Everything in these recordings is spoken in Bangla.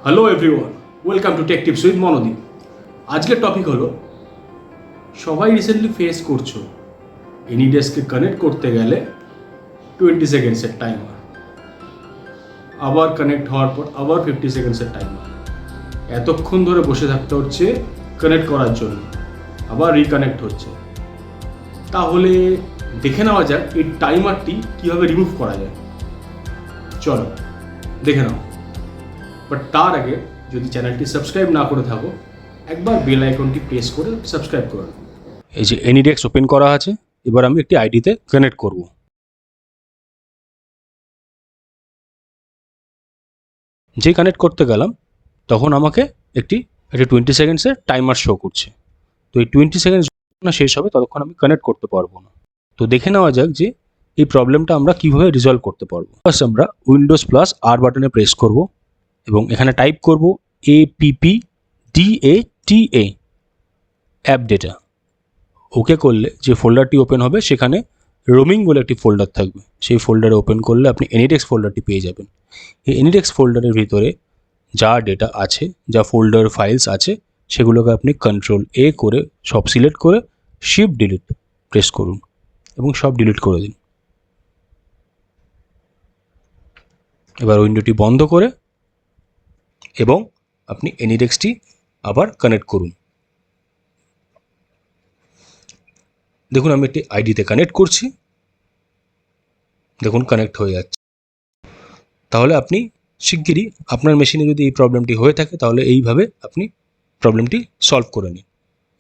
Hello everyone, welcome to take tips with Monodeep. আজকের টপিক হলো সবাই রিসেন্টলি ফেস করছো এনিডেস্ককে কানেক্ট করতে গেলে 20 সেকেন্ডসের টাইমার, আবার কানেক্ট হওয়ার পর আবার 50 সেকেন্ডসের টাইমার, এতক্ষণ ধরে বসে থাকতে হচ্ছে কানেক্ট করার জন্য, আবার রিকানেক্ট হচ্ছে। তাহলে দেখে নেওয়া যাক এই টাইমারটি কীভাবে রিমুভ করা যায়। চলো দেখে নাও। বাট তার আগে যদি চ্যানেলটি সাবস্ক্রাইব না করে থাকো, একবার বেল আইকনটি প্রেস করে সাবস্ক্রাইব করে নাও। এই যে এনিডেক্স ওপেন করা আছে, এবার আমি একটি আইডিতে কানেক্ট করব। যে কানেক্ট করতে গেলাম তখন আমাকে একটি 20 সেকেন্ডসের টাইমার শো করছে। তো এই 20 সেকেন্ডস না শেষ হবে ততক্ষণ আমি কানেক্ট করতে পারবো না। তো দেখে নেওয়া যাক যে এই প্রবলেমটা আমরা কীভাবে রিজলভ করতে পারবো। ফার্স্ট আমরা উইন্ডোজ প্লাস আর বাটনে প্রেস করব এবং এখানে টাইপ করব APPDATA অ্যাপ ডেটা। ওকে করলে যে ফোল্ডারটি ওপেন হবে সেখানে রোমিং বলে একটি ফোল্ডার থাকবে। সেই ফোল্ডারে ওপেন করলে আপনি এনিডেক্স ফোল্ডারটি পেয়ে যাবেন। এই এনিডেক্স ফোল্ডারের ভিতরে যা ডেটা আছে, যা ফোল্ডার ফাইলস আছে, সেগুলোকে আপনি Ctrl+A করে সব সিলেক্ট করে শিফট ডিলিট প্রেস করুন এবং সব ডিলিট করে দিন। এবার উইন্ডোটি বন্ধ করে এবং আপনি এনিডেক্সটি আবার কানেক্ট করুন। দেখুন আমি একটি আইডিতে কানেক্ট করছি, দেখুন কানেক্ট হয়ে যাচ্ছে। তাহলে আপনি শিগগিরই আপনার মেশিনে যদি এই প্রবলেমটি হয়ে থাকে তাহলে এইভাবে আপনি প্রবলেমটি সলভ করে নিন।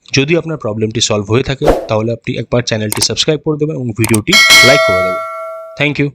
যদি আপনার প্রবলেমটি সলভ হয়ে থাকে তাহলে আপনি একবার চ্যানেলটি সাবস্ক্রাইব করে দেবেন এবং ভিডিওটি লাইক করে দেবেন। Thank you.